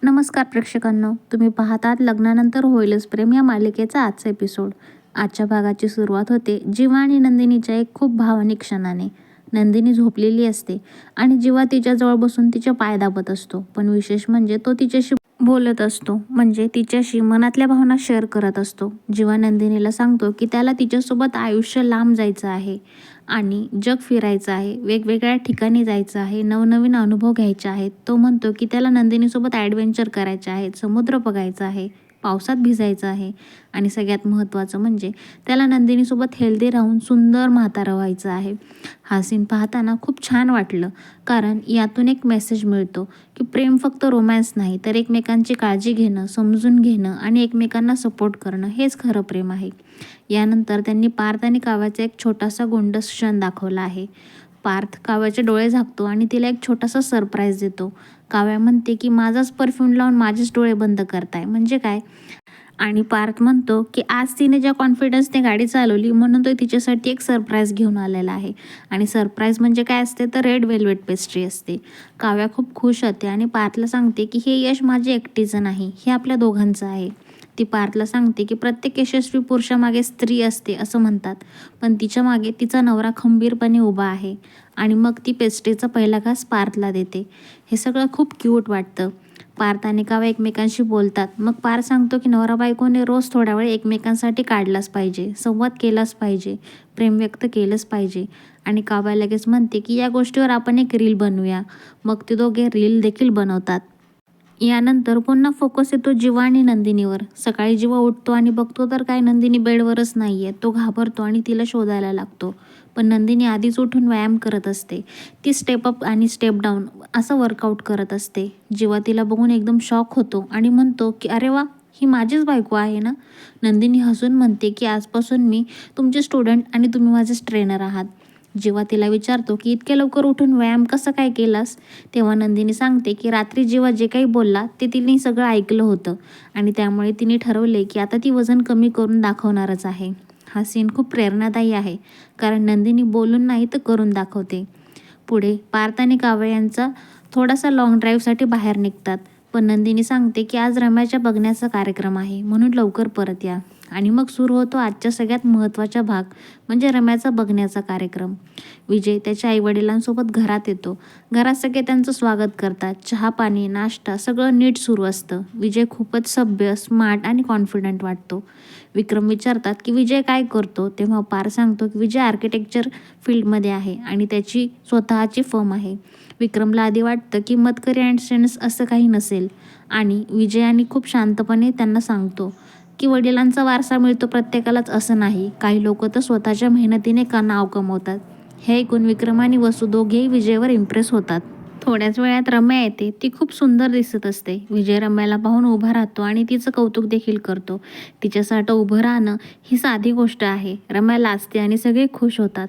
नमस्कार प्रेक्षकांनो, तुम्ही पाहतात लग्नानंतर होईलच प्रेम या मालिकेचा आजचा एपिसोड. आजच्या भागाची सुरुवात होते जीवा आणि नंदिनीच्या एक खूप भावनिक क्षणाने. नंदिनी झोपलेली असते आणि जीवा तिच्याजवळ बसून तिचे पाय दाबत असतो. पण विशेष म्हणजे तो तिच्याशी बोलत असतो, म्हणजे तिच्याशी मनातल्या भावना शेअर करत असतो. जीवा नंदिनीला सांगतो की त्याला तिच्यासोबत आयुष्य लांब जायचं आहे आणि जग फिरायचं आहे, वेगवेगळ्या ठिकाणी जायचं आहे, नवनवीन अनुभव घ्यायचे आहेत. तो म्हणतो की त्याला नंदिनीसोबत ॲडव्हेंचर करायचे आहेत, समुद्र बघायचा आहे, पावसात भिजायचं आहे आणि सगळ्यात महत्त्वाचं म्हणजे त्याला नंदिनीसोबत हेल्दी राहून सुंदर म्हातारं व्हायचं आहे. हा सीन पाहताना खूप छान वाटलं, कारण यातून एक मेसेज मिळतो की प्रेम फक्त रोमॅन्स नाही, तर एकमेकांची काळजी घेणं, समजून घेणं आणि एकमेकांना सपोर्ट करणं हेच खरं प्रेम आहे. यानंतर त्यांनी पार्थ आणि काव्याचा एक छोटासा गोंडस क्षण दाखवला आहे. पार्थ काव्याचे डोळे झाकतो आणि तिला एक छोटासा सरप्राईज देतो. काव्या म्हणते की माझाच परफ्यूम लावून माझेच डोळे बंद करताय म्हणजे काय? आणि पार्थ म्हणतो की आज तिने ज्या कॉन्फिडन्सने गाडी चालवली म्हणून तो तिच्यासाठी एक सरप्राईज घेऊन आलेला आहे. आणि सरप्राईज म्हणजे काय असते तर रेड वेल्वेट पेस्ट्री असते. काव्या खूप खुश होते आणि पार्थला सांगते की हे यश माझे एकटीचं नाही, हे आपल्या दोघांचं आहे. ती पार्थला सांगते की प्रत्येक यशस्वी पुरुषामागे स्त्री असते असं म्हणतात, पण तिच्या मागे तिचा नवरा खंबीरपणे उभा आहे. आणि मग ती पेस्ट्रीचा पहिला घास पार्थला देते. हे सगळं खूप क्यूट वाटतं. पार्थ आणि काव्या एकमेकांशी बोलतात. मग पार्थ सांगतो की नवरा बायकोने रोज थोडा वेळ एकमेकांसाठी काढलाच पाहिजे, संवाद केलाच पाहिजे, प्रेम व्यक्त केलंच पाहिजे. आणि काव्या लगेच म्हणते की या गोष्टीवर आपण एक रील बनवूया. मग ते दोघे रील देखील बनवतात. यानंतर पुन्हा फोकस येतो जीवा आणि नंदिनीवर. सकाळी जीवा उठतो आणि बघतो तर काय नंदिनी बेडवरच नाही आहे. तो घाबरतो आणि तिला शोधायला लागतो. पण नंदिनी आधीच उठून व्यायाम करत असते. ती स्टेप अप आणि स्टेप डाऊन असं वर्कआउट करत असते. जीवा तिला बघून एकदम शॉक होतो आणि म्हणतो की अरे वा, ही माझीच बायको आहे ना? नंदिनी हसून म्हणते की आजपासून मी तुमचे स्टुडंट आणि तुम्ही माझेच ट्रेनर आहात. जेव्हा तिला विचारतो की इतक्या लवकर उठून व्यायाम कसं काय केलास, तेव्हा नंदिनी सांगते की रात्री जेव्हा जे काही बोलला ते तिने सगळं ऐकलं होतं आणि त्यामुळे तिने ठरवले की आता ती वजन कमी करून दाखवणारच आहे. हा सीन खूप प्रेरणादायी आहे, कारण नंदिनी बोलून नाही तर करून दाखवते. पुढे पार्थ आणि काव्या यांचा थोडासा लॉंग ड्राईव्हसाठी बाहेर निघतात. पण नंदिनी सांगते की आज रम्याच्या बघण्याचा कार्यक्रम आहे, म्हणून लवकर परत या. आणि मग सुरू होतो आजच्या सगळ्यात महत्त्वाचा भाग, म्हणजे रम्याचा बघण्याचा कार्यक्रम. विजय त्याच्या आईवडिलांसोबत घरात येतो. घरात सगळे त्यांचं स्वागत करतात. चहा पाणी नाश्ता सगळं नीट सुरू असतं. विजय खूपच सभ्य, स्मार्ट आणि कॉन्फिडंट वाटतो. विक्रम विचारतात की विजय काय करतो, तेव्हा पार सांगतो की विजय आर्किटेक्चर फील्डमध्ये आहे आणि त्याची स्वतःची फर्म आहे. विक्रमला आधी वाटतं की मदकरी अँड सन्स असं काही नसेल आणि विजयाने खूप शांतपणे त्यांना सांगतो की वडिलांचा वारसा मिळतो प्रत्येकालाच असं नाही, काही लोक तर स्वतःच्या मेहनतीने का नाव कमवतात. हे ऐकून विक्रम आणि वसू दोघेही विजयवर इम्प्रेस होतात. थोड्याच वेळात रम्या येते. ती खूप सुंदर दिसत असते. विजय रम्याला पाहून उभा राहतो आणि तिचं कौतुक देखील करतो. तिच्यासाठी उभं राहणं ही साधी गोष्ट आहे. रम्या लाजते आणि सगळे खुश होतात.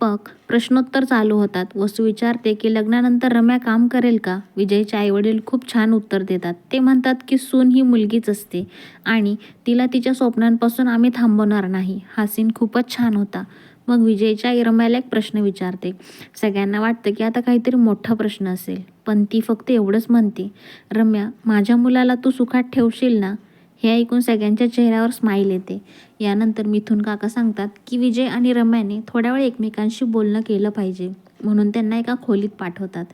मग प्रश्नोत्तर चालू होतात. वसू विचारते की लग्नानंतर रम्या काम करेल का? विजयचे आईवडील खूप छान उत्तर देतात. ते म्हणतात की सून ही मुलगीच असते आणि तिला तिच्या स्वप्नांपासून आम्ही थांबवणार नाही. हा सीन खूपच छान होता. मग विजयच्या आई रम्याला एक प्रश्न विचारते. सगळ्यांना वाटतं की आता काहीतरी मोठा प्रश्न असेल, पण ती फक्त एवढंच म्हणते, रम्या, माझ्या मुलाला तू सुखात ठेवशील ना? हे ऐकून सगळ्यांच्या चेहऱ्यावर स्माईल येते. यानंतर मिथुन काका सांगतात की विजय आणि रम्याने थोड्या वेळ एकमेकांशी बोलणं केलं पाहिजे, म्हणून त्यांना एका खोलीत पाठवतात.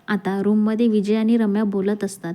आता रूममध्ये विजय आणि रम्या बोलत असतात.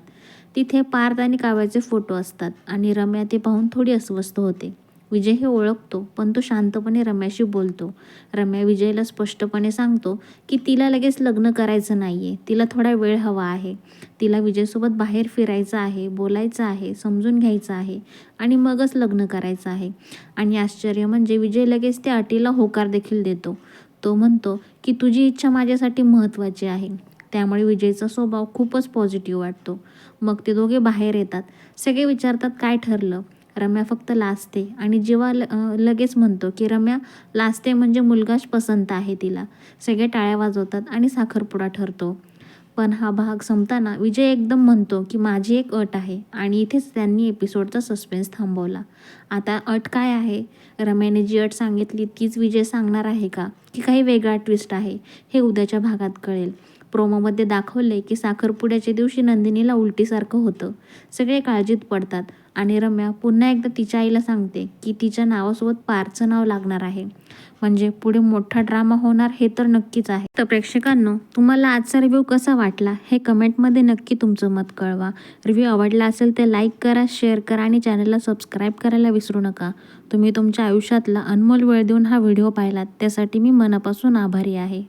तिथे पार्थ आणि काव्याचे फोटो असतात आणि रम्या ते पाहून थोडी अस्वस्थ होते. विजय हे ओळखतो, पण तो शांतपणे रम्याशी बोलतो. रम्या विजयला स्पष्टपणे सांगतो की तिला लगेच लग्न करायचं नाहीये, तिला थोडा वेळ हवा आहे. तिला विजयसोबत बाहेर फिरायचं आहे, बोलायचं आहे, समजून घ्यायचं आहे आणि मगच लग्न करायचं आहे. आणि आश्चर्य म्हणजे विजय लगेच त्या अटीला होकार देखील देतो. तो म्हणतो की तुझी इच्छा माझ्यासाठी महत्त्वाची आहे. त्यामुळे विजयचा स्वभाव खूपच पॉझिटिव्ह वाटतो. मग ते दोघे बाहेर येतात. सगळे विचारतात काय ठरलं. रम्या फक्त लाजते आणि जेव्हा लगेच म्हणतो की रम्या लाजते म्हणजे मुलगाच पसंत आहे तिला. सगळे टाळ्या वाजवतात आणि साखरपुडा ठरतो. पण हा भाग संपताना विजय एकदम म्हणतो की माझी एक अट आहे आणि इथेच त्यांनी एपिसोडचा सस्पेन्स थांबवला. आता अट काय आहे? रम्याने जी अट सांगितली तीच विजय सांगणार आहे का, की काही वेगळा ट्विस्ट आहे? हे उद्याच्या भागात कळेल. प्रोमोमध्ये दाखवले की साखरपुड्याच्या दिवशी नंदिनीला उलटीसारखं होतं. सगळे काळजीत पडतात आणि रम्या पुन्हा एकदा तिच्या आईला सांगते की तिच्या नावासोबत पारचं नाव लागणार आहे. म्हणजे पुढे मोठा ड्रामा होणार हे तर नक्कीच आहे. तर प्रेक्षकांनो, तुम्हाला आजचा रिव्ह्यू कसा वाटला हे कमेंटमध्ये नक्की तुमचं मत कळवा. रिव्ह्यू आवडला असेल तर लाईक करा, शेअर करा आणि चॅनलला सबस्क्राईब करायला विसरू नका. तुम्ही तुमच्या आयुष्यातला अनमोल वेळ देऊन हा व्हिडिओ पाहिलात त्यासाठी मी मनापासून आभारी आहे.